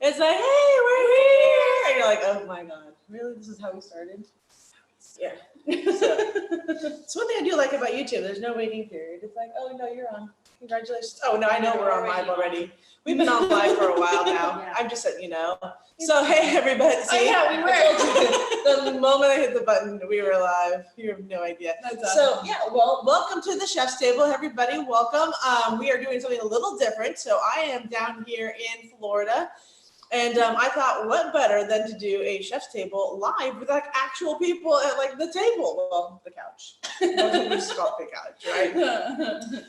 It's like, hey, we're here. And you're like, oh my God, really? This is how we started? Yeah. So, it's one thing I do like about YouTube. There's no waiting period. It's like, oh no, you're on. Congratulations. Oh no, I know we're on live already. We've been on live for a while now. Yeah. I'm just letting you know. So hey everybody, see? yeah, we were. I told you, the moment I hit the button, we were live. You have no idea. That's So awesome. yeah, well, welcome to the Chef's Table, everybody. Welcome. We are doing something a little different. So I am down here in Florida. And I thought, what better than to do a Chef's Table live with like actual people at like the table, well, the couch. We just call it the couch, right?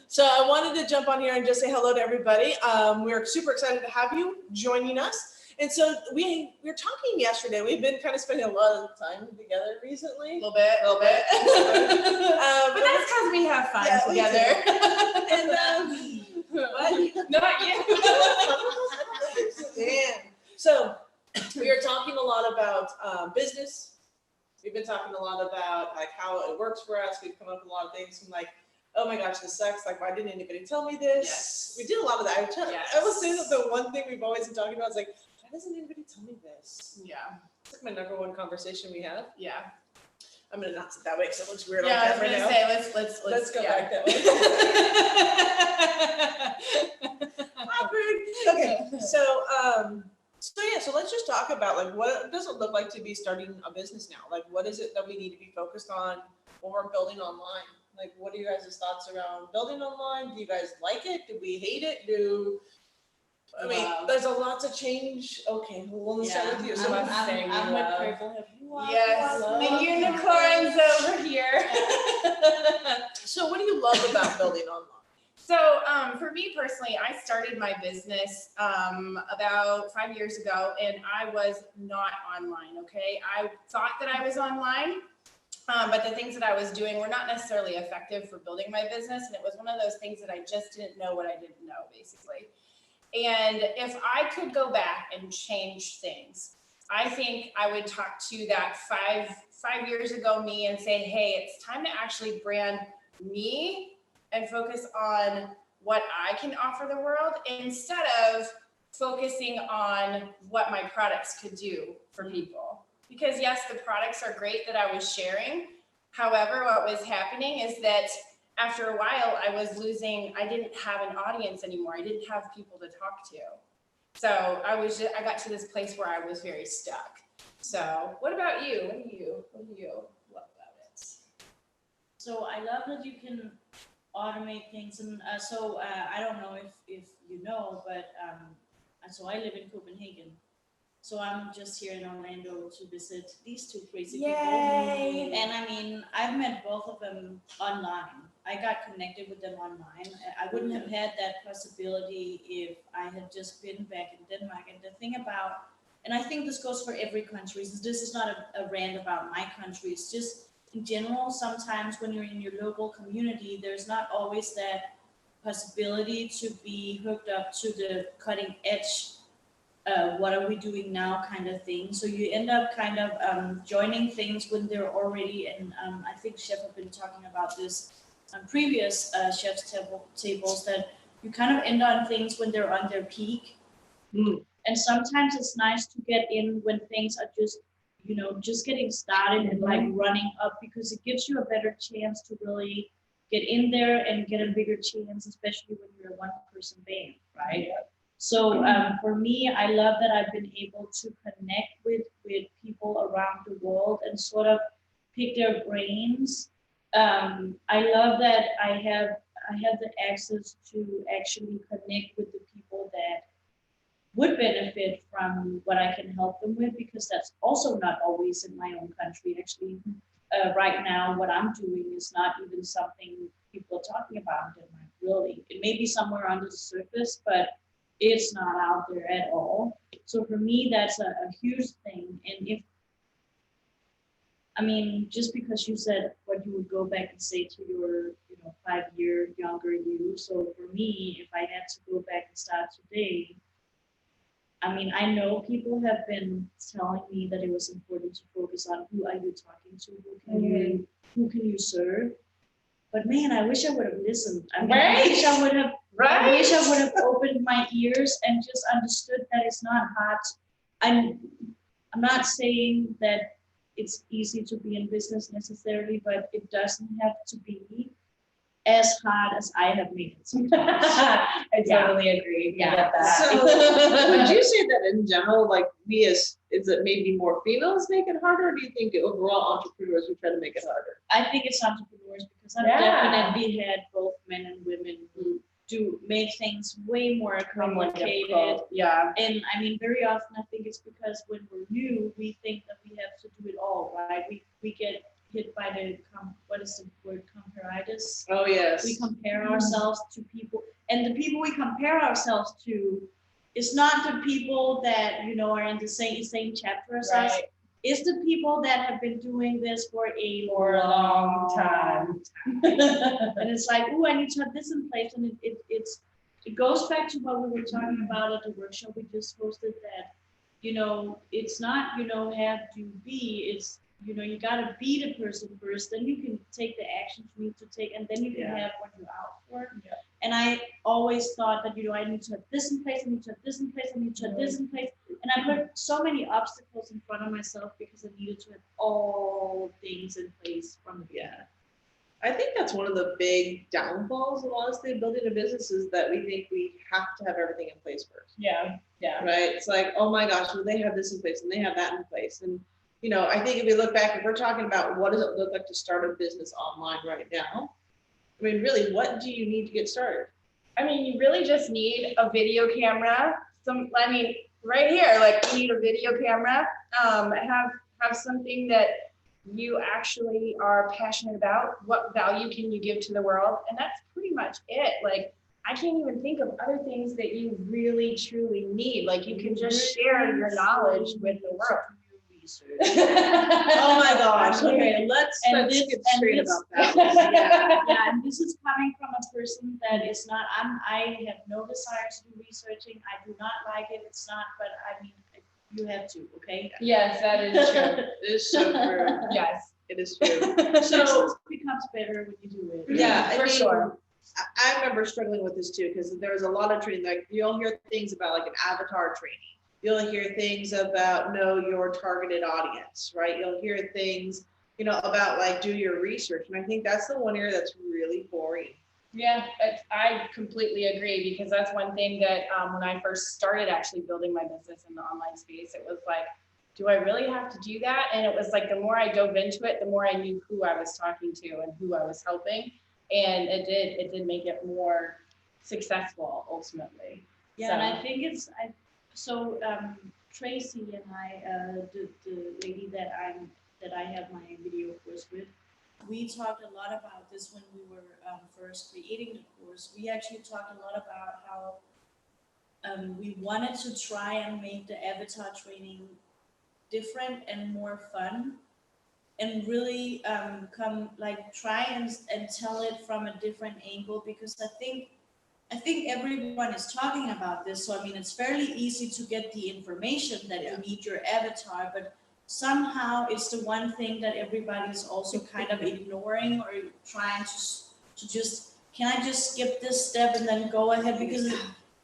So I wanted to jump on here and just say hello to everybody. We're super excited to have you joining us. And so we were talking yesterday. We've been kind of spending a lot of time together recently. A little bit. But that's because we have fun together. What? Not you. Damn. So we are talking a lot about business. We've been talking a lot about like how it works for us. We've come up with a lot of things from like, oh my gosh, this sucks. Like, why didn't anybody tell me this? Yes. We did a lot of that. Yes. I will say that the one thing we've always been talking about is like, why doesn't anybody tell me this? Yeah. It's like my number one conversation we have. Yeah. I'm gonna not sit that way because it looks weird on Yeah, I was camera gonna now. say let's Go yeah. back that way. Awkward. Okay, so let's just talk about like what does it look like to be starting a business now? Like what is it that we need to be focused on when we're building online? Like what are you guys' thoughts around building online? Do you guys like it? Do we hate it? There's a lot to change. Okay, well let's start with you. So I'm with purple. yes, the unicorns over here. So what do you love about building online? So for me personally, I started my business about 5 years ago, and I was not online, okay? I thought that I was online, but the things that I was doing were not necessarily effective for building my business, and it was one of those things that I just didn't know what I didn't know, basically. And if I could go back and change things, I think I would talk to that five years ago me and say, hey, it's time to actually brand me and focus on what I can offer the world instead of focusing on what my products could do for people. Because yes, the products are great that I was sharing. However, what was happening is that after a while I didn't have an audience anymore. I didn't have people to talk to. So I got to this place where I was very stuck. So what about you? What do you love about it? So I love that you can automate things, and I don't know if you know, but so I live in Copenhagen, so I'm just here in Orlando to visit these two crazy people. And I mean, I've met both of them online. I got connected with them online. I wouldn't have had that possibility if I had just been back in Denmark. And the thing about, and I think this goes for every country, this is not a rant about my country, it's just in general, sometimes when you're in your local community, there's not always that possibility to be hooked up to the cutting edge, what are we doing now kind of thing. So you end up kind of joining things when they're already, and I think Chef have been talking about this on previous Chef's tables, that you kind of end on things when they're on their peak. And sometimes it's nice to get in when things are just getting started and like running up, because it gives you a better chance to really get in there and get a bigger chance, especially when you're a one-person band, right? So for me, I love that I've been able to connect with people around the world and sort of pick their brains. I love that I have the access to actually connect with the people that would benefit from what I can help them with, because that's also not always in my own country. Actually, right now, what I'm doing is not even something people are talking about in Denmark, really. It may be somewhere under the surface, but it's not out there at all. So for me, that's a huge thing. And just because you said what you would go back and say to your 5-year younger you. So for me, if I had to go back and start today, I know people have been telling me that it was important to focus on who are you talking to, who can you serve. But man, I wish I would have listened. I wish I would have I wish I Right? would have opened my ears and just understood that it's not hard. I'm not saying that it's easy to be in business necessarily, but it doesn't have to be as hard as I have made it. I Yeah. totally agree. Yeah. I get that. So would you say that in general, like we as, is it maybe more females make it harder? Or do you think overall entrepreneurs we try to make it harder? I think it's entrepreneurs because I've Yeah. definitely had both men and women who do make things way more complicated. Difficult. Yeah. And I mean, very often I think it's because when we're new, we think that we have to do it all, right? We get hit by the what is the word, comparitis? Oh, yes. We compare ourselves to people, and the people we compare ourselves to is not the people that are in the same chapter as us. Right. It's the people that have been doing this for a long time. And it's like, oh, I need to have this in place, and it goes back to what we were talking about at the workshop we just hosted. That it's not have to be. It's you gotta be the person first, then you can take the actions you need to take, and then you can Yeah. have what you're out for. Yeah. And I always thought that I need to have this in place, I need to have this in place, I need to have this in place, and I put so many obstacles in front of myself because I needed to have all things in place from the beginning. I think that's one of the big downfalls of honestly building a business is that we think we have to have everything in place first, Yeah. Yeah. right? It's like, oh my gosh, well, they have this in place and they have that in place. And, I think if we look back, if we're talking about what does it look like to start a business online right now, I mean, really, what do you need to get started? I mean, you really just need a video camera. Right here, like you need a video camera. Have something that you actually are passionate about. What value can you give to the world? And that's pretty much it. Like, I can't even think of other things that you really truly need. Like, you can just share your knowledge with the world. Oh my gosh. Okay, let's get straight about that. Yeah, and this is coming from a person that is not. I have no desire to do researching. I do not like it. It's not. But I mean, you have to. Okay. Yes, that is true. It is so true. Yes. It is true. So So it becomes better when you do it. yeah, I For mean, sure. I remember struggling with this too, because there was a lot of training, like you'll hear things about like an avatar training. You'll hear things about know your targeted audience, right? You'll hear things, about like do your research. And I think that's the one area that's really boring. Yeah, I completely agree, because that's one thing that when I first started actually building my business in the online space, it was like, do I really have to do that? And it was like, the more I dove into it, the more I knew who I was talking to and who I was helping. And it did make it more successful ultimately. Yeah, and I think Tracy and I, the lady that I have my video course with, we talked a lot about this when we were first creating the course. We actually talked a lot about how we wanted to try and make the avatar training different and more fun, and really try and tell it from a different angle, because I think everyone is talking about this. So I mean, it's fairly easy to get the information that you need your avatar, but somehow it's the one thing that everybody's also kind of ignoring, or trying to just, can I just skip this step and then go ahead? Because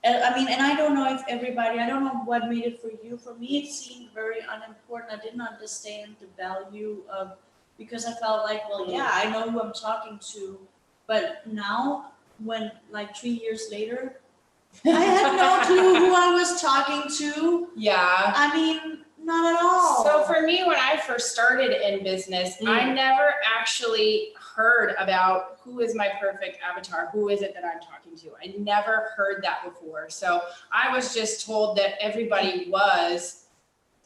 I mean, and I don't know if I don't know what made it for you. For me, it seemed very unimportant. I didn't understand the value of, because I felt like, well, yeah, I know who I'm talking to, but now, when like 3 years later, I had no clue who I was talking to. Yeah. I mean, not at all. So for me, when I first started in business, I never actually heard about who is my perfect avatar, who is it that I'm talking to. I never heard that before. So I was just told that everybody was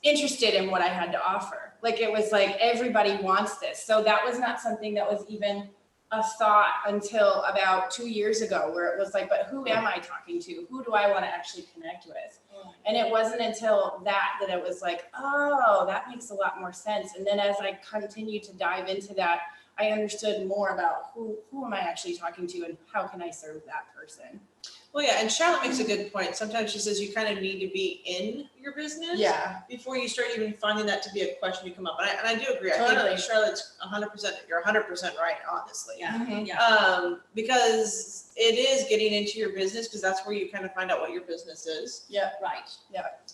interested in what I had to offer. Like, it was like, everybody wants this. So that was not something that was even a thought until about 2 years ago, where it was like, but who am I talking to? Who do I want to actually connect with? And it wasn't until that it was like, oh, that makes a lot more sense. And then as I continued to dive into that, I understood more about who am I actually talking to, and how can I serve that person? Well, yeah, and Charlotte makes a good point. Sometimes she says you kind of need to be in your business. Yeah. Before you start even finding that to be a question you come up. And I do agree. I Totally. think Charlotte's 100%, you're 100% right, honestly. Yeah, Mhm. yeah. Because it is getting into your business, because that's where you kind of find out what your business is. Right.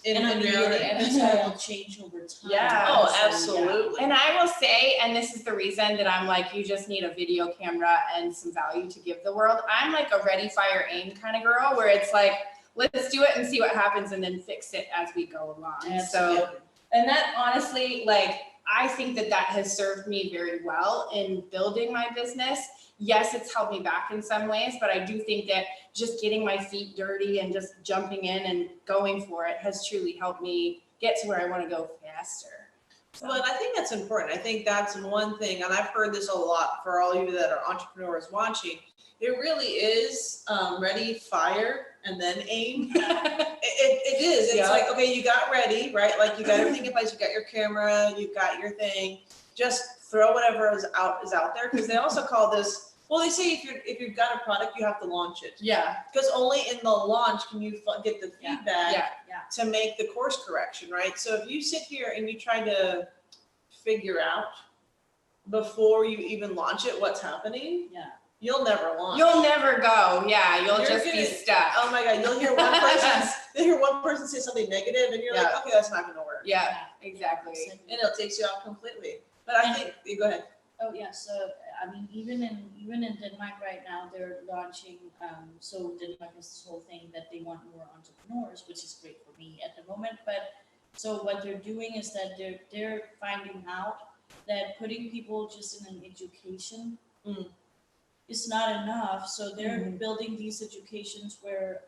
In And I mean, your reality. avatar will change over time. Yeah. Oh, So, yeah. absolutely. And I will say, and this is the reason that I'm like, you just need a video camera and some value to give the world. I'm like a ready, fire, aim kind of girl where it's like, let's do it and see what happens and then fix it as we go along. So, Absolutely. and that honestly, like, I think that that has served me very well in building my business. Yes, it's held me back in some ways, but I do think that just getting my feet dirty and just jumping in and going for it has truly helped me get to where I want to go faster. So, Well, and I think that's important. I think that's one thing, and I've heard this a lot for all of you that are entrepreneurs watching. It really is ready, fire, and then aim. It is. It's Yeah. like, okay, you got ready, right? Like you got everything in place. You got your camera. You got your thing. Just throw whatever is out there, because they also call this. Well, they say if you've got a product, you have to launch it, yeah, because only in the launch can you get the Yeah. feedback yeah, to make the course correction, right? So if you sit here and you try to figure out before you even launch it what's happening, Yeah. you'll never launch. you'll never go. Yeah, you'll You're just be gonna- stuck. Oh my God, you'll hear one person say something negative, and you're like, okay, that's not gonna work. Yeah, exactly. And it'll take you out completely. But I think, you go ahead. Oh yeah, so I mean, even in Denmark right now, they're launching. So Denmark has this whole thing that they want more entrepreneurs, which is great for me at the moment. But so what they're doing is that they're finding out that putting people just in an education is not enough. So they're building these educations where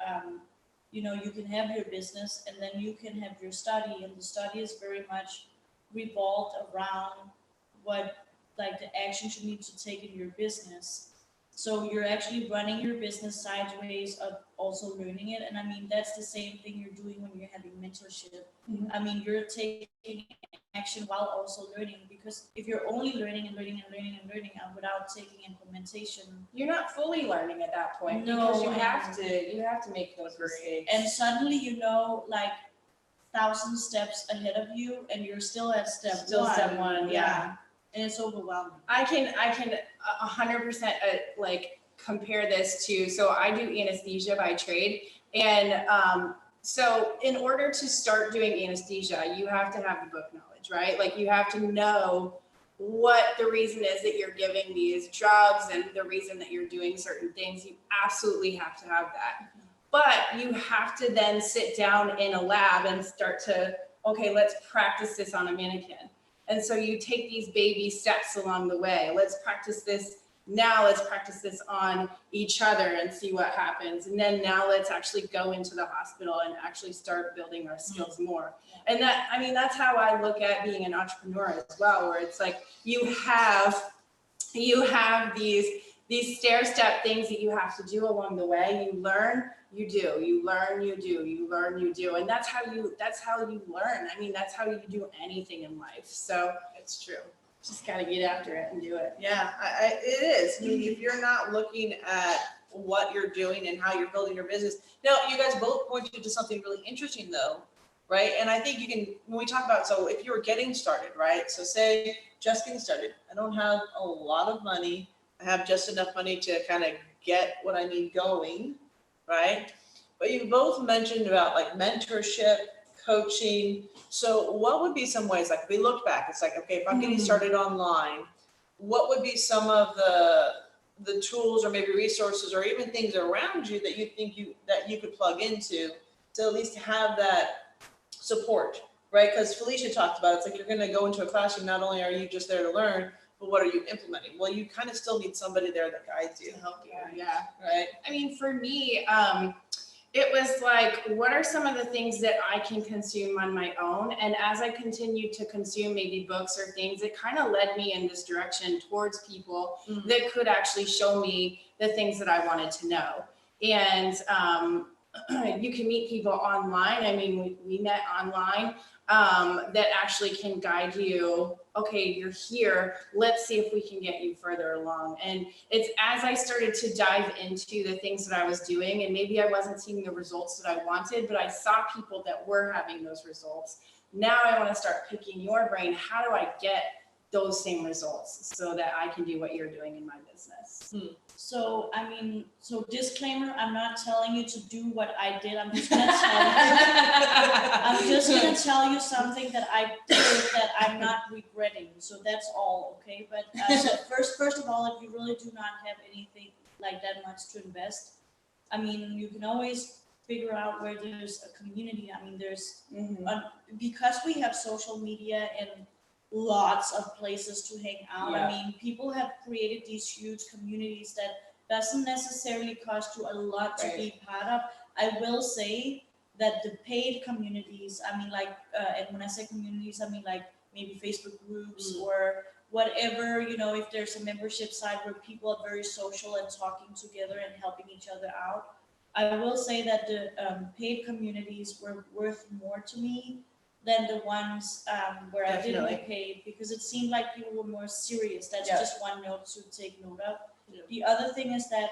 you can have your business and then you can have your study, and the study is very much revolved around what like the actions you need to take in your business. So you're actually running your business sideways of also learning it. And I mean, that's the same thing you're doing when you're having mentorship. Mhm. I mean, you're taking action while also learning, because if you're only learning and learning and learning and learning without taking implementation, You're not fully learning at that point No, because you and- have to make those mistakes. and suddenly you know like 1,000 steps ahead of you and you're still at step Still one. step one, yeah. And it's overwhelming. I can 100% like compare this to, so I do anesthesia by trade, and so in order to start doing anesthesia, you have to have the book knowledge, right? Like you have to know what the reason is that you're giving these drugs and the reason that you're doing certain things. You absolutely have to have that. But you have to then sit down in a lab and start to, okay, let's practice this on a mannequin. And so you take these baby steps along the way. Let's practice this now. Let's practice this on each other and see what happens. And then now let's actually go into the hospital and actually start building our skills more. And that, I mean, that's how I look at being an entrepreneur as well, where it's like you have these stair-step things that you have to do along the way. You learn, you do, you learn, you do, you learn, you do. And that's how you learn. I mean, that's how you do anything in life. So It's true. just got to get after it and do it. Yeah, it is. I mean, if you're not looking at what you're doing and how you're building your business. Now, you guys both pointed to something really interesting though, right? And I think you can, when we talk about, so if you were getting started, right? So say just getting started, I don't have a lot of money. I have just enough money to kind of get what I need going, right? But you both mentioned about like mentorship, coaching. So what would be some ways, like if we looked back, it's like, okay, if I'm getting started online, what would be some of the tools or maybe resources or even things around you that you think that you could plug into to at least have that support, right? Because Felicia talked about, it's like you're gonna go into a classroom, not only are you just there to learn, but what are you implementing? Well, you kind of still need somebody there that guides you, To help you, yeah. right? I mean, for me, it was like, what are some of the things that I can consume on my own? And as I continued to consume maybe books or things, it kind of led me in this direction towards people that could actually show me the things that I wanted to know. And you can meet people online. I mean, we met online, that actually can guide you. Okay, you're here. Let's see if we can get you further along. And it's as I started to dive into the things that I was doing, and maybe I wasn't seeing the results that I wanted, but I saw people that were having those results. Now I want to start picking your brain. How do I get those same results so that I can do what you're doing in my business? So, I mean, so disclaimer, I'm not telling you to do what I did. I'm just gonna tell you. I'm just gonna tell you something that I did that I'm not regretting. So that's all, okay? But so first of all, if you really do not have anything like that much to invest, I mean, you can always figure out where there's a community. I mean, there's because we have social media and lots of places to hang out. Yeah. I mean, people have created these huge communities that doesn't necessarily cost you a lot to be part of. I will say that the paid communities, I mean, like, and when I say communities, I mean like maybe Facebook groups or whatever, you know, if there's a membership site where people are very social and talking together and helping each other out. I will say that the paid communities were worth more to me than the ones where I didn't get paid, because it seemed like people were more serious. That's just one note to take note of. Yeah. The other thing is that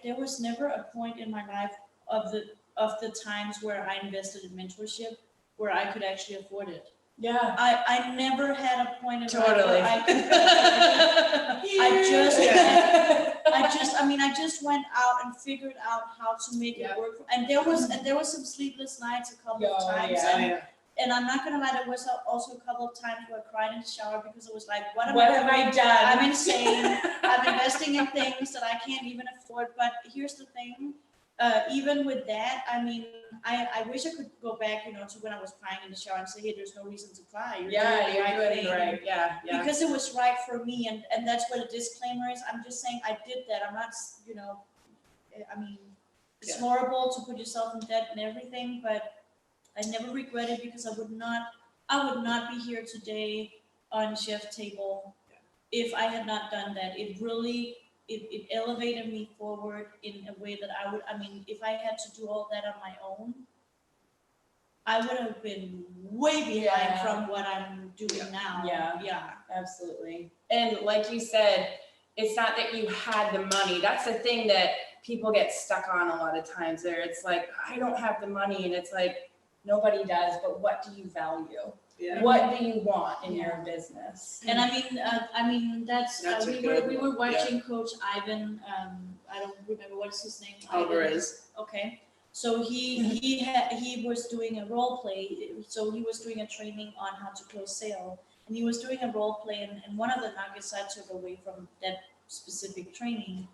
there was never a point in my life of the times where I invested in mentorship where I could actually afford it. Yeah. I never had a point in totally. life where I could I just went out and figured out how to make it work. And there was some sleepless nights a couple of times. And I'm not gonna lie, there was also a couple of times where I cried in the shower because it was like, what have I done? I'm insane. I'm investing in things that I can't even afford. But here's the thing. Even with that, I mean, I wish I could go back, you know, to when I was crying in the shower and say, hey, there's no reason to cry. You're doing the right thing. Because it was right for me, and that's what a disclaimer is. I'm just saying I did that. I'm not, you know, I mean, it's horrible to put yourself in debt and everything, but I never regret it because I would not be here today on Chef Table if I had not done that. It really it elevated me forward in a way that if I had to do all that on my own, I would have been way behind from what I'm doing now. Yeah, absolutely. And like you said, it's not that you had the money. That's the thing that people get stuck on a lot of times. There, it's like, I don't have the money, and it's like, nobody does, but what do you value? Yeah. What do you want in your business? And I mean that's we were watching Coach Ivan. I don't remember what's his name. Alvarez. Okay, so he was doing a role play. So he was doing a training on how to close sale, and he was doing a role play. And one of the nuggets I took away from that specific training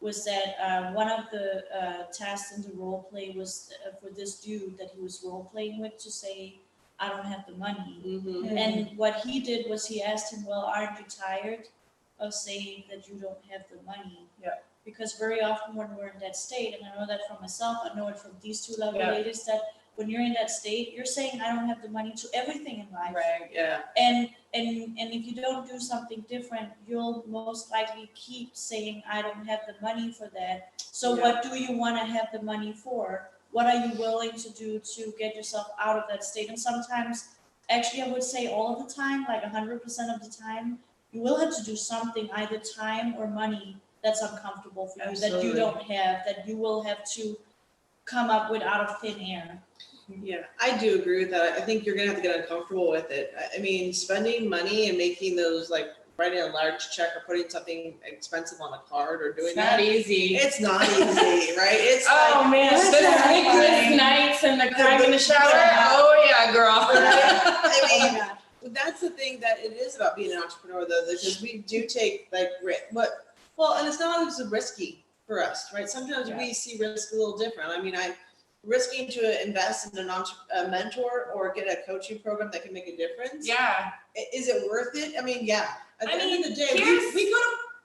was that one of the tasks in the role play was for this dude that he was role playing with to say, I don't have the money. Mm-hmm. And what he did was he asked him, well, aren't you tired of saying that you don't have the money? Yeah. Because very often when we're in that state, and I know that from myself, I know it from these two lovely ladies, that when you're in that state, you're saying, I don't have the money to everything in life. Right, yeah. And if you don't do something different, you'll most likely keep saying, I don't have the money for that. So what do you want to have the money for? What are you willing to do to get yourself out of that state? And sometimes, actually, I would say all of the time, like 100% of the time, you will have to do something, either time or money, that's uncomfortable for you, that you don't have, that you will have to come up with out of thin air. Yeah, I do agree with that. I think you're gonna have to get uncomfortable with it. I mean, spending money and making those, like writing a large check or putting something expensive on a card or doing that. Easy. It's not easy, right? It's man, the sleepless nights and the crying in the shower. Oh yeah, girl. I mean, that's the thing that it is about being an entrepreneur, though, because we do take like risk. And it's not always risky for us, right? Sometimes we see risk a little different. I mean, risking to invest in a mentor or get a coaching program that can make a difference. Yeah. Is it worth it? I mean, yeah. At the end of the day,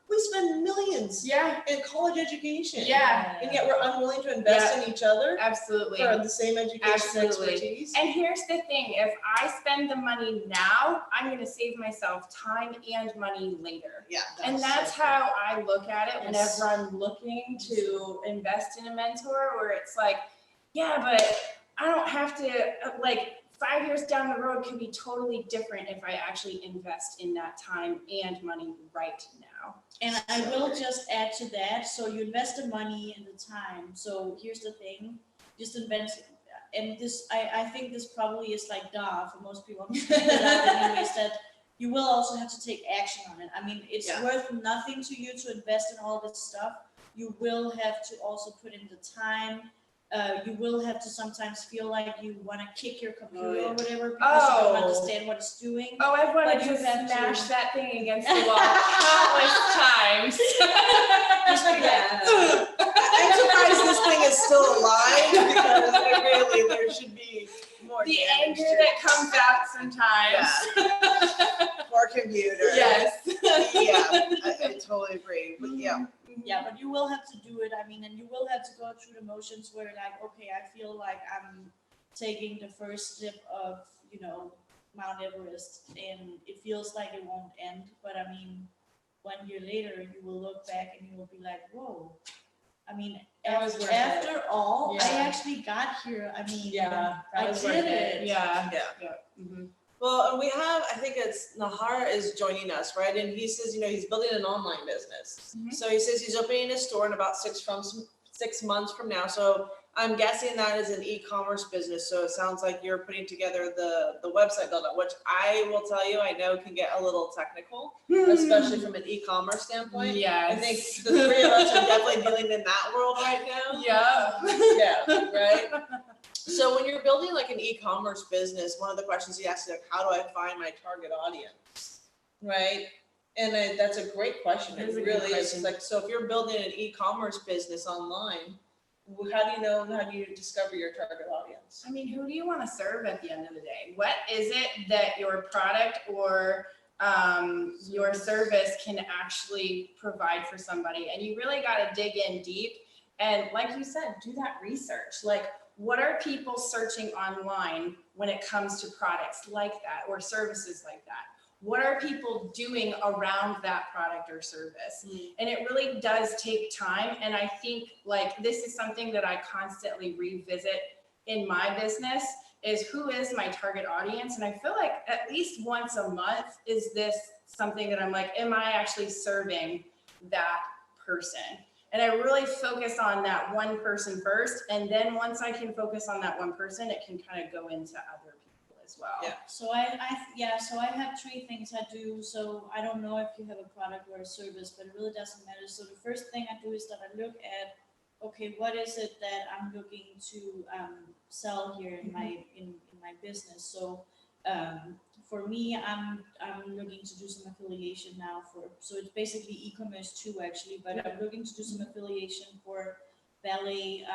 We spend millions Yeah, in college education. yeah, And yet we're unwilling to invest in each other absolutely. for the same education Absolutely. expertise. And here's the thing, if I spend the money now, I'm gonna save myself time and money later. Yeah. And that's how I look at it whenever I'm looking to invest in a mentor, where it's like, yeah, but I don't have to, like, 5 years down the road can be totally different if I actually invest in that time and money right now. And I will just add to that, so you invest the money and the time, so here's the thing, just invest, and this, I think this probably is like for most people, I'm just gonna put it out anyways, that you will also have to take action on it. I mean, it's Yeah. worth nothing to you to invest in all this stuff. You will have to also put in the time. You will have to sometimes feel like you want to kick your computer or whatever because you don't understand what it's doing. Oh, I've wanted But to you have to- smash that thing against the wall countless times. Just like that. I'm surprised this thing is still alive because really there should be more The damage anger to it. that comes out sometimes. Poor computer. Yes. Yeah, I totally agree. But yeah. Yeah, but you will have to do it. I mean, and you will have to go through the motions where, like, okay, I feel like I'm taking the first step of, Mount Everest, and it feels like it won't end. But I mean, 1 year later, you will look back and you will be like, whoa. I mean, That was worth it. after all, I Yeah. actually got here. I mean, Yeah, I that was did worth it. Yeah. Yeah. Mhm. Well, and we have, I think it's Nahar is joining us, right? And he says, he's building an online business. Mhm. So he says he's opening a store in about 6 months from now. So I'm guessing that is an e-commerce business. So it sounds like you're putting together the website build up, which I will tell you, I know can get a little technical, especially from an e-commerce standpoint. Yes. I think the three of us are definitely dealing in that world right now. Yeah. Yeah, right? So when you're building like an e-commerce business, one of the questions he asks is like, how do I find my target audience, right? And that's a great question. It is It a good really is. question. Like, so if you're building an e-commerce business online, how do you discover your target audience? I mean, who do you want to serve at the end of the day? What is it that your product or your service can actually provide for somebody? And you really got to dig in deep. And like you said, do that research. Like, what are people searching online when it comes to products like that or services like that? What are people doing around that product or service? And it really does take time. And I think like this is something that I constantly revisit in my business is who is my target audience? And I feel like at least once a month is this something that I'm like, am I actually serving that person? And I really focus on that one person first. And then once I can focus on that one person, it can kind of go into other people as well. Yeah. So I have 3 things I do. So I don't know if you have a product or a service, but it really doesn't matter. So the first thing I do is that I look at, okay, what is it that I'm looking to sell here in my business? So for me, I'm looking to do some affiliation now so it's basically e-commerce too, actually, but I'm looking to do some affiliation for ballet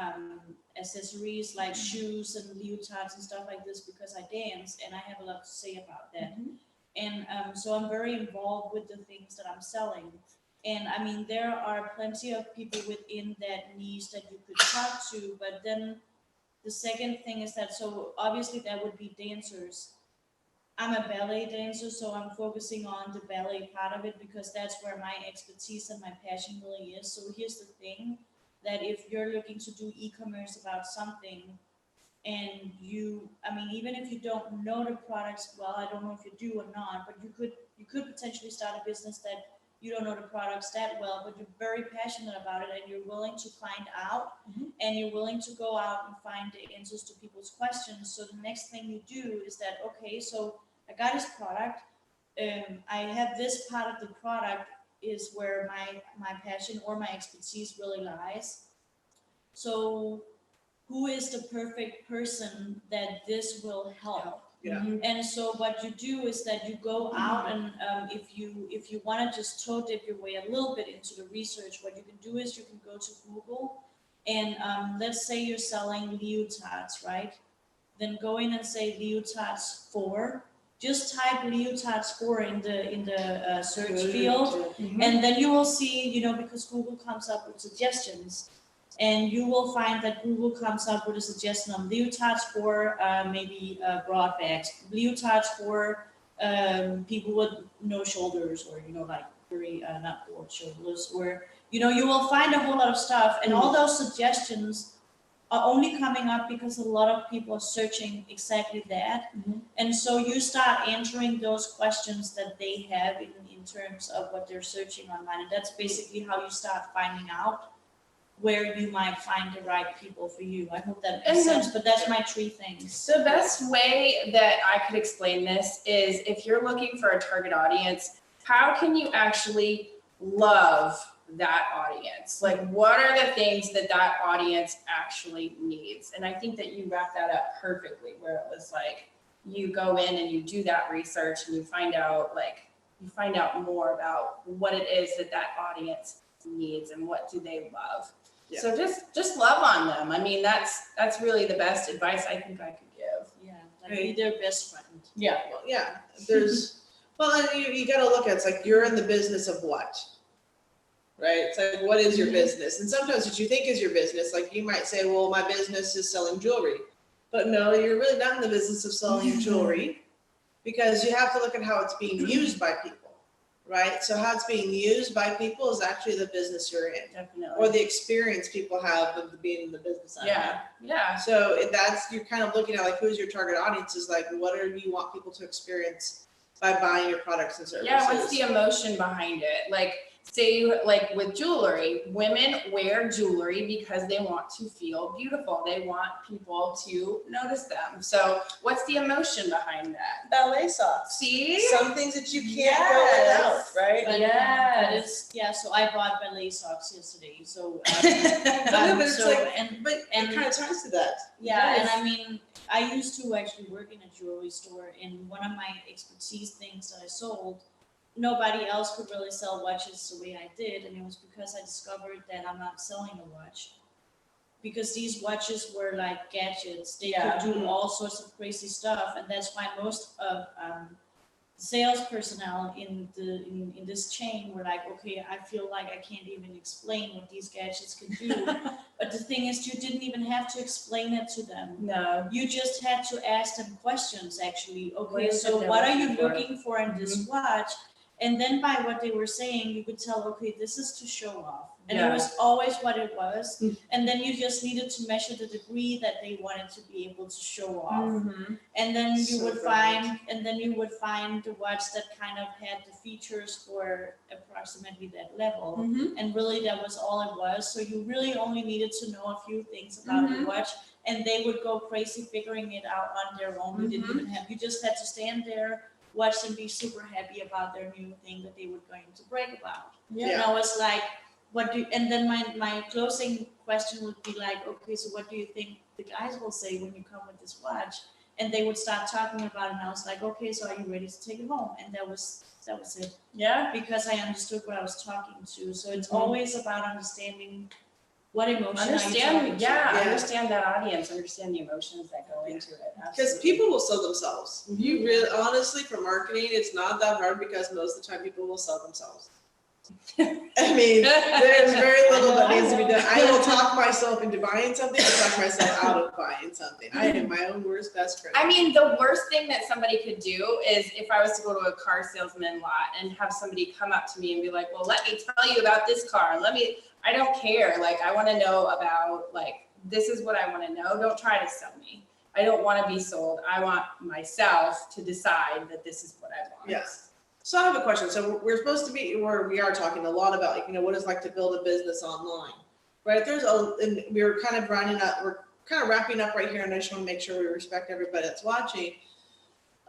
accessories like shoes and leotards and stuff like this because I dance and I have a lot to say about that. And so I'm very involved with the things that I'm selling. And I mean, there are plenty of people within that niche that you could talk to, but then the second thing is that, so obviously that would be dancers. I'm a ballet dancer, so I'm focusing on the ballet part of it because that's where my expertise and my passion really is. So here's the thing, that if you're looking to do e-commerce about something and even if you don't know the products well, I don't know if you do or not, but you could potentially start a business that you don't know the products that well, but you're very passionate about it and you're willing to find out and you're willing to go out and find the answers to people's questions. So the next thing you do is that, okay, so I got this product, I have this part of the product is where my passion or my expertise really lies. So who is the perfect person that this will help? Yeah. And so what you do is that you go out and if you want to just toe dip your way a little bit into the research, what you can do is you can go to Google and let's say you're selling leotards, right? Then go in and say leotards 4 just type leotard score in the search Good. field, and then you will see, because Google comes up with suggestions, and you will find that Google comes up with a suggestion on leotard score, maybe broad backs, leotard score, people with no shoulders, or like very not broad shoulders, or you will find a whole lot of stuff, and all those suggestions are only coming up because a lot of people are searching exactly that. And so you start answering those questions that they have in terms of what they're searching online. And that's basically how you start finding out where you might find the right people for you. I hope that makes sense, but that's my 3 things. The best way that I could explain this is if you're looking for a target audience, how can you actually love that audience? Like, what are the things that audience actually needs? And I think that you wrap that up perfectly, where it was like, you go in and you do that research and you find out more about what it is that audience needs and what do they love. Yeah. So just love on them. I mean, that's really the best advice I think I could give. Yeah, like be their best friend. Yeah. Well, yeah, there's, well, and you gotta look at, it's like, you're in the business of what? Right? It's like, what is your business? And sometimes what you think is your business, like you might say, well, my business is selling jewelry. But no, you're really not in the business of selling jewelry, because you have to look at how it's being used by people, right? So how it's being used by people is actually the business you're in, Definitely. or the experience people have of being in the business. I'm in. Yeah. So you're kind of looking at, like, who's your target audience, is like, what do you want people to experience by buying your products and services? Yeah, what's the emotion behind it? Like, say, like with jewelry, women wear jewelry because they want to feel beautiful. They want people to notice them. So what's the emotion behind that? Ballet socks. See? Some things that you can't go without, right? But, Yes. so I bought ballet socks yesterday. So, No, but it's so like, and but it and- kind of ties to that. yeah, and Yes. I mean, I used to actually work in a jewelry store, and one of my expertise things that I sold, nobody else could really sell watches the way I did, and it was because I discovered that I'm not selling a watch. Because these watches were like gadgets, they Yeah. could do all sorts of crazy stuff, and that's why most of sales personnel in this chain were like, okay, I feel like I can't even explain what these gadgets can do. But the thing is, you didn't even have to explain it to them. No. You just had to ask them questions, actually. What Okay, is it so they're what are you looking for? looking for in this watch? And then by what they were saying, you could tell, okay, this is to show off. And it Yeah. was always what it was. And then you just needed to measure the degree that they wanted to be able to show off. Mm-hmm. And then you So would brilliant. find the watch that kind of had the features for approximately that level. Mm-hmm. And really that was all it was. So you really only needed to know a few things about the watch, and they would go crazy figuring it out on their own. You didn't even have, you just had to stand there, watch them be super happy about their new thing that they were going to brag about. Yeah. And I was like, and then my closing question would be like, okay, so what do you think the guys will say when you come with this watch? And they would start talking about it, and I was like, okay, so are you ready to take it home? And that was it, Yeah. because I understood what I was talking to. So it's always about understanding what emotion are you talking Understand, to. Yeah. understand that audience, understand the emotions that go into it. Because Absolutely. people will sell themselves. You really, honestly, for marketing, it's not that hard, because most of the time people will sell themselves. I mean, there's very little that needs to be done. I will talk myself into buying something, or talk myself out of buying something. I am my own worst best friend. I mean, the worst thing that somebody could do is if I was to go to a car salesman lot and have somebody come up to me and be like, well, let me tell you about this car. I don't care. Like, I want to know about, like, this is what I want to know. Don't try to sell me. I don't want to be sold. I want myself to decide that this is what I want. Yes. So I have a question. So we are talking a lot about, like, what it's like to build a business online, right? And we're kind of wrapping up right here, and I just want to make sure we respect everybody that's watching.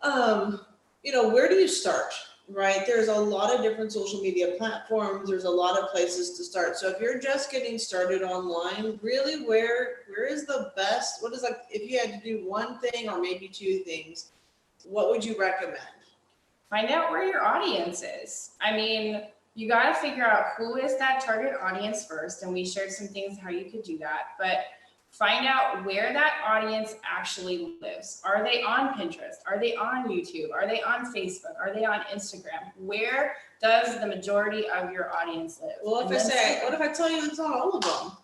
Where do you start, right? There's a lot of different social media platforms. There's a lot of places to start. So if you're just getting started online, really, where is the best? What is, like, if you had to do one thing or maybe two things, what would you recommend? Find out where your audience is. I mean, you got to figure out who is that target audience first. And we shared some things how you could do that. But Find out where that audience actually lives. Are they on Pinterest? Are they on YouTube? Are they on Facebook? Are they on Instagram? Where does the majority of your audience live? Well, And then what if I tell you it's on all of them?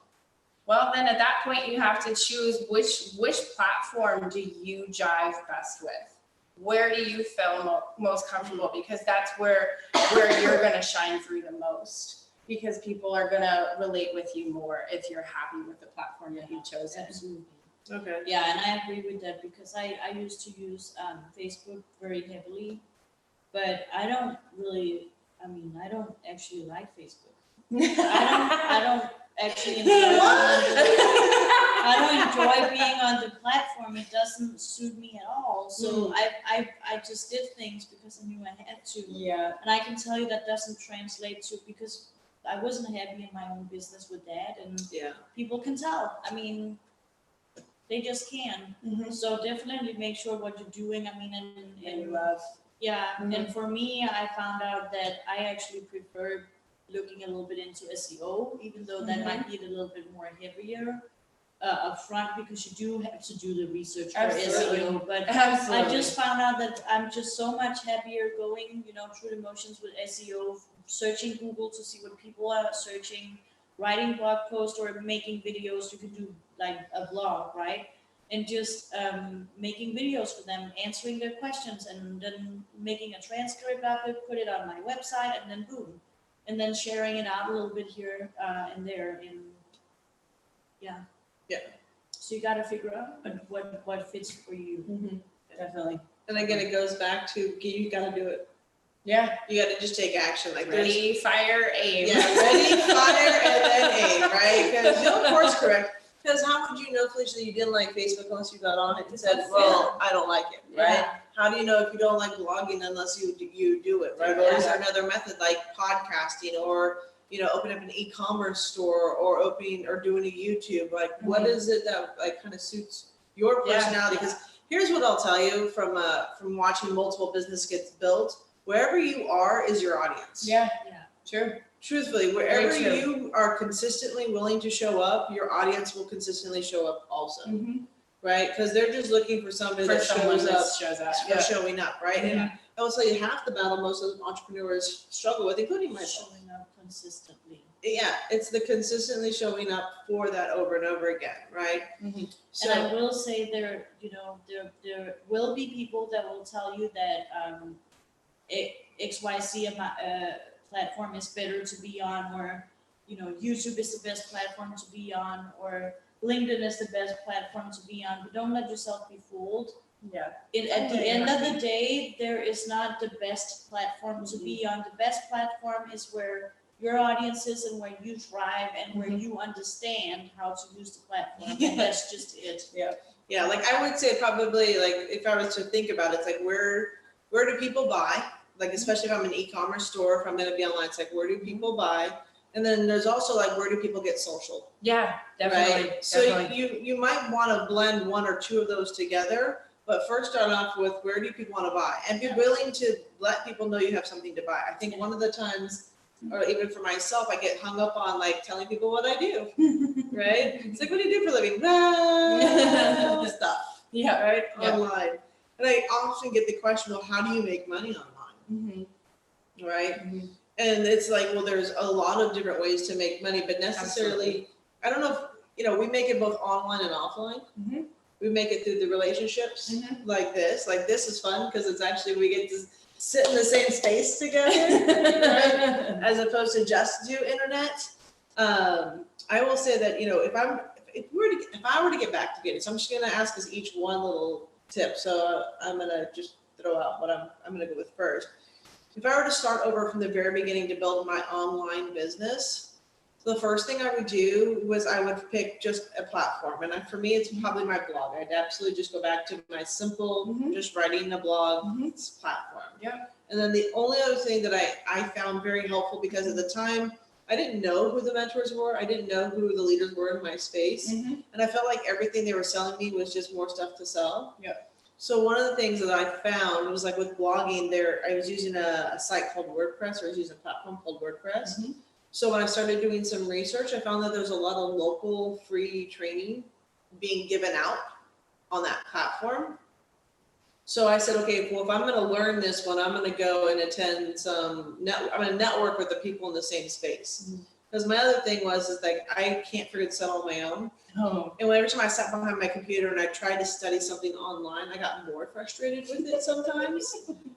well, then at that point, you have to choose which platform do you jive best with? Where do you feel most comfortable? Because that's where you're gonna shine through the most. Because people are gonna relate with you more if you're happy with the platform that you've chosen. Absolutely. Okay. Yeah, and I agree with that because I used to use Facebook very heavily, but I don't actually like Facebook. I don't actually enjoy I don't enjoy being on the platform. It doesn't suit me at all. So I just did things because I knew I had to. Yeah. And I can tell you that doesn't translate to because I wasn't happy in my own business with that, and Yeah. people can tell. I mean, they just can. Mhm. So definitely make sure what you're doing. I mean, And you and love. yeah, Mhm. and for me, I found out that I actually prefer looking a little bit into SEO, even though that might be a little bit more heavier upfront because you do have to do the research for Absolutely. SEO. But Absolutely. I just found out that I'm just so much happier going, through the motions with SEO, searching Google to see what people are searching, writing blog posts or making videos. You can do like a blog, right? And just making videos for them, answering their questions, and then making a transcript of it, put it on my website, and then boom. And then sharing it out a little bit here and there. And yeah. Yeah. So you got to figure out what fits for you. Mhm. Definitely. And again, it goes back to you got to do it. Yeah. You got to just take action. Like there's Ready, fire, aim. yeah, ready, fire, and then aim, right? Because you'll course correct. Because how would you know, Felicia, that you didn't like Facebook unless you got on it and said, "Well, I don't like it," right? Yeah. How do you know if you don't like blogging unless you do it, right? Or is there another method like podcasting, or open up an e-commerce store, or opening or doing a YouTube? Like, what is it that like kind of suits your Yeah. personality? Because here's what I'll tell you from watching multiple business get built. Wherever you are is your audience. Yeah. Yeah. True. Truthfully, wherever Very true. you are consistently willing to show up, your audience will consistently show up also, right? Because they're just looking for somebody For that someone shows that up shows up. for showing up, right? Yeah. And I will tell you, half the battle most of entrepreneurs struggle with, including myself. Showing up consistently. Yeah, it's the consistently showing up for that over and over again, right? Mhm. So And I will say there will be people that will tell you that XYZ platform is better to be on, or YouTube is the best platform to be on, or LinkedIn is the best platform to be on. But don't let yourself be fooled. Yeah. At the end of the day, there is not the best platform to be on. The best platform is where your audience is and where you thrive and where you understand how to use the platform. And that's just it. yeah, like I would say probably like if I was to think about it, it's like where do people buy? Like especially if I'm an e-commerce store, if I'm going to be online, it's like where do people buy? And then there's also like where do people get social? Yeah. Definitely. Right? So Definitely. you might want to blend one or two of those together, but first start off with where do people want to buy, and be willing to let people know you have something to buy. I think one of the times, or even for myself, I get hung up on like telling people what I do, right? It's like, what do you do for a living? Well, stuff, Yeah. right? Yeah. Online. And I often get the question, well, how do you make money online? Right? And it's like, well, there's a lot of different ways to make money, but necessarily, I don't know if, we make it both online and offline. Mhm. We make it through the relationships like this. Like this is fun because it's actually, we get to sit in the same space together, right? As opposed to just do internet. I will say that, if I were to get back to getting, so I'm just going to ask us each one little tip. So I'm going to just throw out what I'm going to go with first. If I were to start over from the very beginning to build my online business, the first thing I would do was I would pick just a platform. And for me, it's probably my blog. I'd absolutely just go back to my simple, just writing a blog platform. Yep. And then the only other thing that I found very helpful, because at the time, I didn't know who the mentors were. I didn't know who the leaders were in my space. And I felt like everything they were selling me was just more stuff to sell. Yep. So one of the things that I found was like with blogging I was using a site called WordPress, or I was using a platform called WordPress. So when I started doing some research, I found that there's a lot of local free training being given out on that platform. So I said, okay, well, if I'm going to learn this one, I'm going to go and attend I'm going to network with the people in the same space. Because my other thing is like, I can't figure this out on my own. Oh. And every time I sat behind my computer and I tried to study something online, I got more frustrated with it sometimes.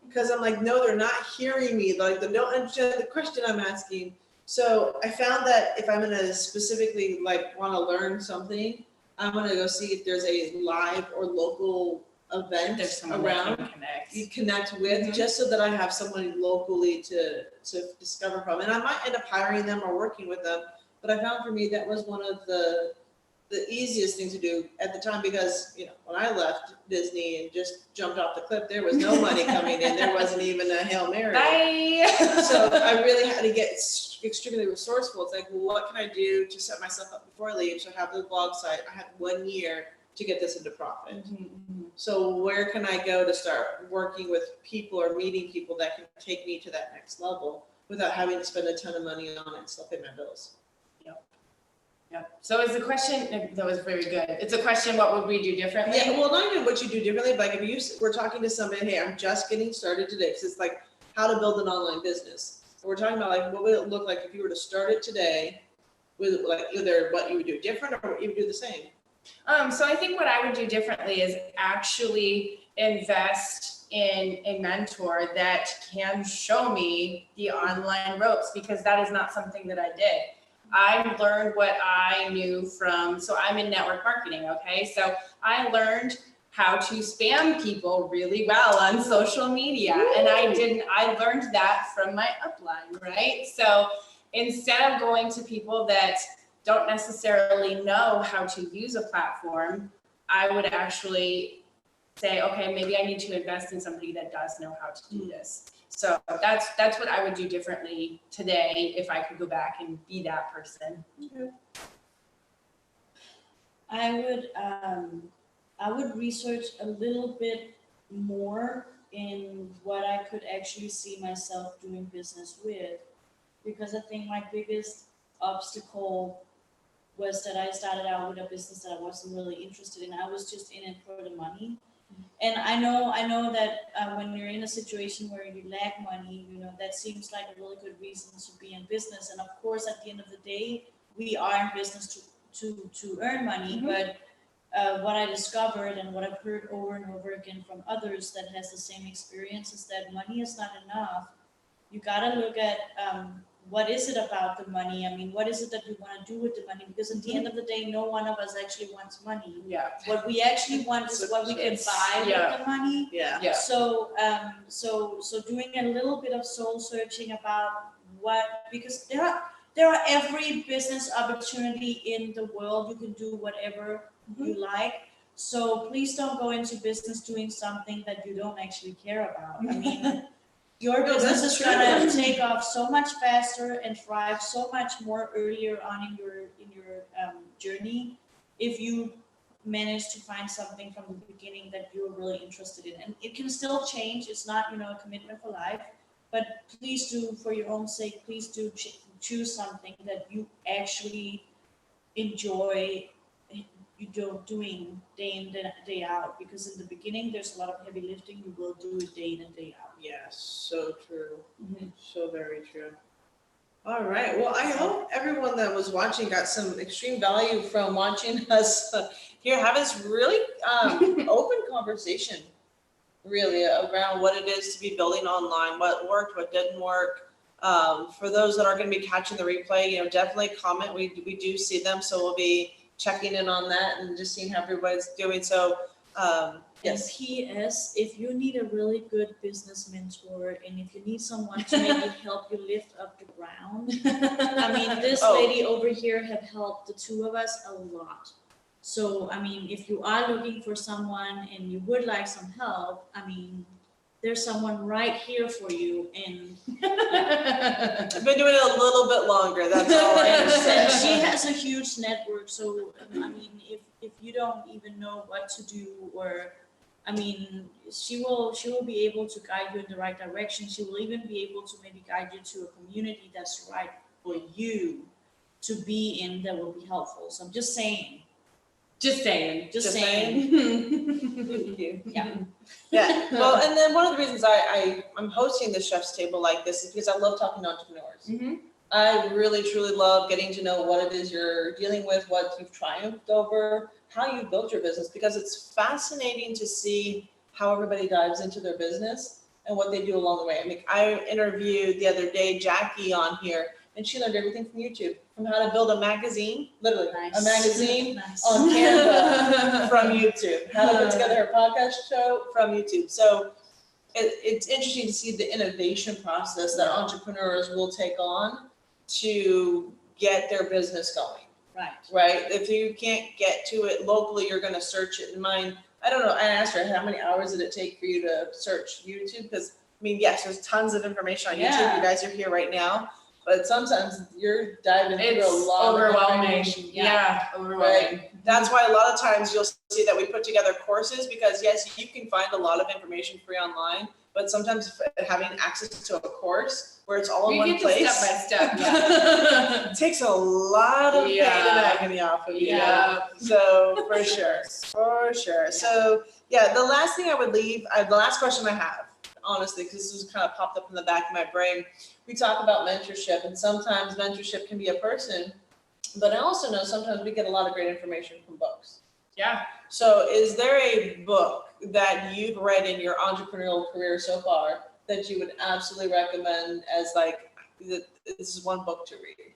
Because I'm like, no, they're not hearing me. Like, they don't understand the question I'm asking. So I found that if I'm going to specifically like want to learn something, I'm going to go see if there's a live or local event There's someone around that can connect. you connect with, Mhm. just so that I have someone locally to discover from. And I might end up hiring them or working with them. But I found for me that was one of the easiest thing to do at the time, because when I left Disney and just jumped off the cliff, there was no money coming in. There wasn't even a Hail Mary. Bye. So I really had to get extremely resourceful. It's like, well, what can I do to set myself up before I leave? So I have the blog site. I had 1 year to get this into profit. So where can I go to start working with people or meeting people that can take me to that next level without having to spend a ton of money on it and still pay my bills? Yep. So is the question, that was very good. It's a question, what would we do differently? Yeah, well, not even what you do differently, but like if you were talking to somebody, hey, I'm just getting started today, because it's like how to build an online business. And we're talking about like, what would it look like if you were to start it today with like either what you would do different or what you would do the same? So I think what I would do differently is actually invest in a mentor that can show me the online ropes, because that is not something that I did. I learned what I knew so I'm in network marketing, okay? So I learned how to spam people really well on social media. And I learned that from my upline, right? So instead of going to people that don't necessarily know how to use a platform, I would actually say, okay, maybe I need to invest in somebody that does know how to do this. So that's what I would do differently today if I could go back and be that person. I would research a little bit more in what I could actually see myself doing business with, because I think my biggest obstacle was that I started out with a business that I wasn't really interested in. I was just in it for the money. And I know that when you're in a situation where you lack money, that seems like a really good reason to be in business. And of course, at the end of the day, we are in business to earn money. Mhm. But what I discovered and what I've heard over and over again from others that has the same experience is that money is not enough. You gotta look at what is it about the money? I mean, what is it that you want to do with the money? Because at the end of the day, no one of us actually wants money. Yeah. What we actually want is what we can buy with the money. Yeah. Yeah. So doing a little bit of soul searching about because there are every business opportunity in the world. You can do whatever you like. So please don't go into business doing something that you don't actually care about. I mean, your No, business that's is gonna true. take off so much faster and thrive so much more earlier on in your journey if you manage to find something from the beginning that you're really interested in. And it can still change. It's not a commitment for life, but please do, for your own sake, please do choose something that you actually enjoy doing day in day out, because in the beginning there's a lot of heavy lifting. You will do it day in and day out. Yes, so true. So very true. All right. Well, I hope everyone that was watching got some extreme value from watching us here have this really open conversation, really, around what it is to be building online, what worked, what didn't work. For those that are going to be catching the replay, definitely comment. We do see them, so we'll be checking in on that and just seeing how everybody's doing. So, yes. And P.S. if you need a really good business mentor, and if you need someone to maybe help you lift up the ground, I mean, this lady over here have helped the two of us a lot. So, I mean, if you are looking for someone and you would like some help, I mean, there's someone right here for you. And I've been doing it a little bit longer. That's all I and understand. she has a huge network. So, I mean, if you don't even know what to do, or I mean, she will be able to guide you in the right direction. She will even be able to maybe guide you to a community that's right for you to be in, that will be helpful. So I'm just saying. Just saying. Just Just saying. Thank you. Yeah. Yeah, well, and then one of the reasons I'm hosting the chef's table like this is because I love talking to entrepreneurs. Mhm. I really truly love getting to know what it is you're dealing with, what you've triumphed over, how you built your business, because it's fascinating to see how everybody dives into their business and what they do along the way. I mean, I interviewed the other day Jackie on here, and she learned everything from YouTube, from how to build a magazine, literally Nice. a magazine Nice. on Canva from YouTube, how to put together her podcast show from YouTube. So it's interesting to see the innovation process that entrepreneurs will take on to get their business going, Right. right? If you can't get to it locally, you're going to search it in mine. I don't know. I asked her, how many hours did it take for you to search YouTube? Because, I mean, yes, there's tons of information on YouTube. Yeah. You guys are here right now. But sometimes you're diving through a It's lot of overwhelming. information. Yeah, overwhelming. That's why a lot of times you'll see that we put together courses, because yes, you can find a lot of information free online, but sometimes having access to a course where it's all in We one get the place step by step. takes a lot of pain and Yeah. agony off of you. Yeah. So for sure. So yeah, the last thing I would leave, the last question I have, honestly, because this has kind of popped up in the back of my brain. We talk about mentorship, and sometimes mentorship can be a person, but I also know sometimes we get a lot of great information from books. Yeah. So is there a book that you've read in your entrepreneurial career so far that you would absolutely recommend as like, this is one book to read?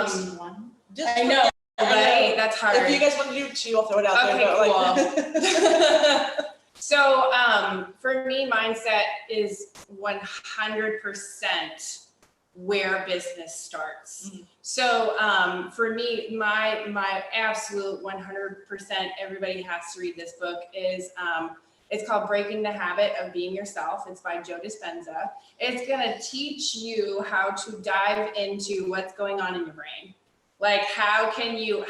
Just one. Just I know, right? That's hard. If you guys want to do two, I'll throw it out Okay, there. But So, for me, mindset is 100% where business starts. Mhm. So, for me, my absolute 100%, everybody has to read this book is, it's called Breaking the Habit of Being Yourself. It's by Joe Dispenza. It's gonna teach you how to dive into what's going on in your brain. Like, how can you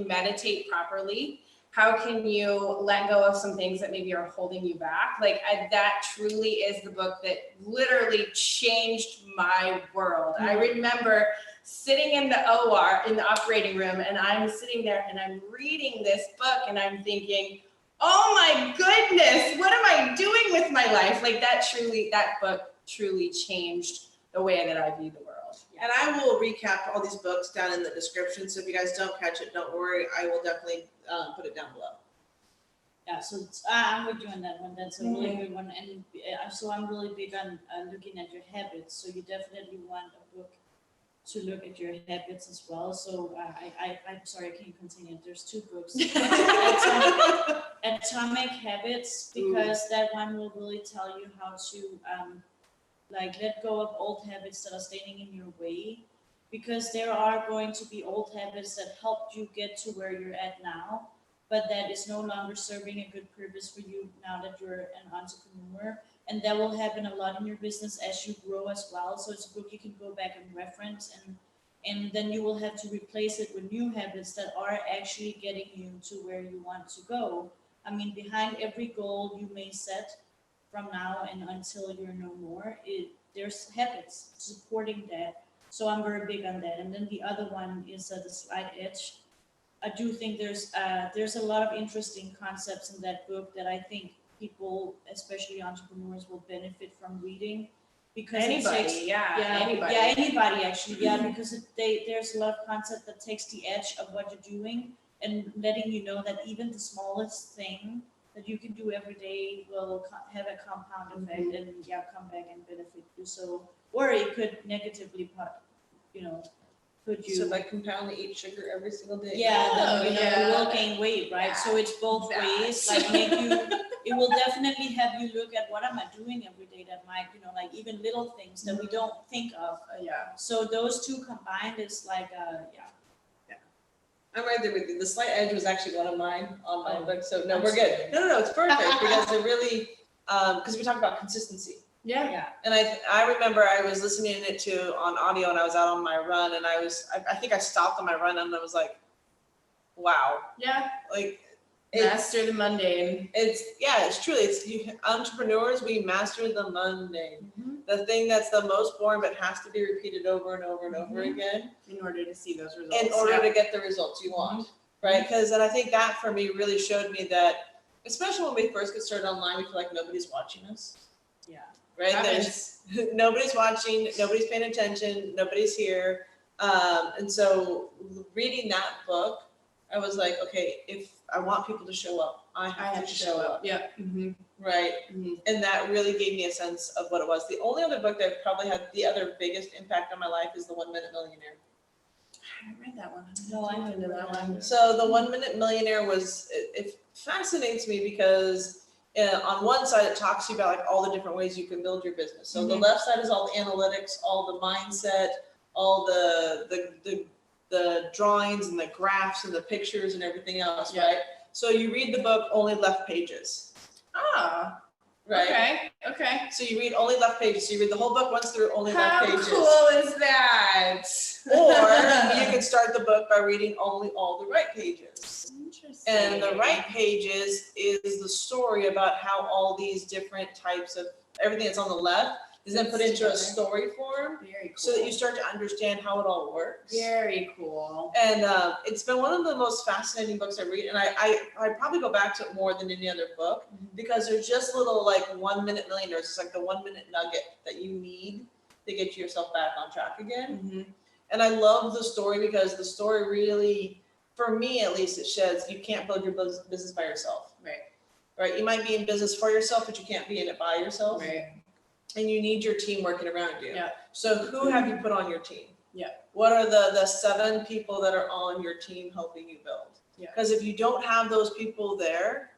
meditate properly? How can you let go of some things that maybe are holding you back? Like, that truly is the book that literally changed my world. I remember sitting in the OR, in the operating room, and I'm sitting there and I'm reading this book and I'm thinking, oh my goodness, what am I doing with my life? Like, that book truly changed the way that I view the world. And I will recap all these books down in the description. So if you guys don't catch it, don't worry. I will definitely put it down below. Yeah, so I'm with you on that one. That's a really good one. And so I'm really big on looking at your habits. So you definitely want a book to look at your habits as well. So I'm sorry, I can't continue. There's two books. Atomic Habits, because that one will really tell you how to like let go of old habits that are standing in your way, because there are going to be old habits that helped you get to where you're at now, but that is no longer serving a good purpose for you now that you're an entrepreneur. And that will happen a lot in your business as you grow as well. So it's a book you can go back and reference, and then you will have to replace it with new habits that are actually getting you to where you want to go. I mean, behind every goal you may set from now and until you're no more, there's habits supporting that. So I'm very big on that. And then the other one is the Slight Edge. I do think there's a lot of interesting concepts in that book that I think people, especially entrepreneurs, will benefit from reading, because Anybody, anybody. Yeah, anybody actually, yeah, because there's a lot of concept that takes the edge of what you're doing and letting you know that even the smallest thing that you can do every day will have a compound effect and come back and benefit you. So, or it could negatively put you. So if I compound to eat sugar every single day. Then yeah. you will gain weight, right? Yeah. So it's both ways. Like it will definitely have you look at what am I doing every day that might, like even little things that we don't think of. Yeah. So those two combined is like, I'm right there with you. The Slight Edge was actually one of mine on my book. So no, I'm we're good. No, it's perfect because it really, because we talk about consistency. Yeah. And I remember I was listening it to on audio and I was out on my run and I think I stopped on my run and I was like, wow, Yeah. like Master the mundane. it's truly, entrepreneurs, we master the mundane. The thing that's the most boring but has to be repeated over and over and over again In order to see those results. in order to get the results you want. right? Because and I think that for me really showed me that, especially when we first get started online, we feel like nobody's watching us, Yeah. right? Happens. There's nobody's watching, nobody's paying attention, nobody's here. And so reading that book, I was like, okay, if I want people to show up, I have to show up, Yeah. Mm-hmm. right? Mm-hmm. And that really gave me a sense of what it was. The only other book that probably had the other biggest impact on my life is The 1 Minute Millionaire. I haven't read that one. No, I haven't into read that that one. one. So The 1 Minute Millionaire it fascinates me because on one side it talks to you about like all the different ways you can build your business. So the Mhm. left side is all the analytics, all the mindset, all the drawings and the graphs and the pictures and everything else, Yeah. right? So you read the book only left pages, Ah, right? okay. So you read only left pages. So you read the whole book once through only How left pages. cool is that? Or you can start the book by reading only all the right pages. Interesting. And the right pages is the story about how all these different types of everything that's on the left is then put into a story form Very cool. so that you start to understand how it all works. Very cool. And it's been one of the most fascinating books I read. And I probably go back to it more than any other book because there's just little like 1 minute millionaires. It's like the 1 minute nugget that you need to get yourself back on track again. Mm-hmm. And I love the story because the story really, for me at least, it sheds you can't build your business by yourself. Right. Right? You might be in business for yourself, but you can't be in it by yourself. Right. And you need your team working around you. Yeah. So who have you put on your team? Yeah. What are the 7 people that are on your team helping you build? Yeah. Because if you don't have those people there,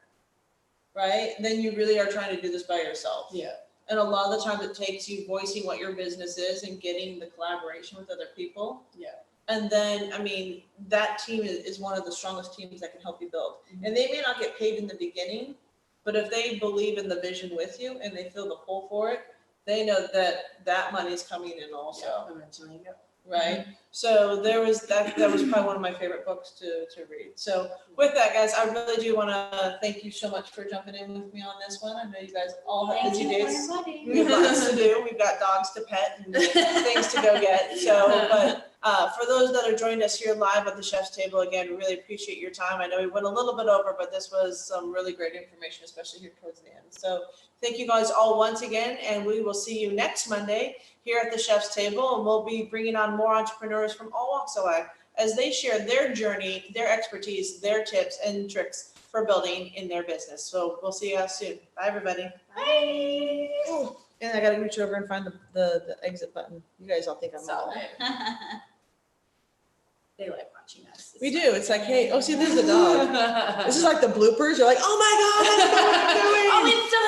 right, then you really are trying to do this by yourself. Yeah. And a lot of the times it takes you voicing what your business is and getting the collaboration with other people. Yeah. And then, I mean, that team is one of the strongest teams that can help you build. Mhm. And they may not get paid in the beginning, but if they believe in the vision with you and they feel the pull for it, they know that money's coming in also, Yeah, eventually. Yep. right? So that was probably one of my favorite books to read. So with that, guys, I really do want to thank you so much for jumping in with me on this one. I know you guys all have busy days. We have lots to do. We've got dogs to pet and things to go get. So, but for those that are joining us here live at the Chef's Table, again, we really appreciate your time. I know we went a little bit over, but this was some really great information, especially here towards the end. So thank you guys all once again, and we will see you next Monday here at the Chef's Table, and we'll be bringing on more entrepreneurs from all walks of life as they share their journey, their expertise, their tips and tricks for building in their business. So we'll see you guys soon. Bye, everybody. Bye. Oh, and I gotta reach over and find the exit button. You guys all think I'm Solid. all. They like watching us. We do. It's like, hey, oh, see, there's the dog. This is like the bloopers. You're like, oh my God, I don't know what I'm doing. Oh, it's so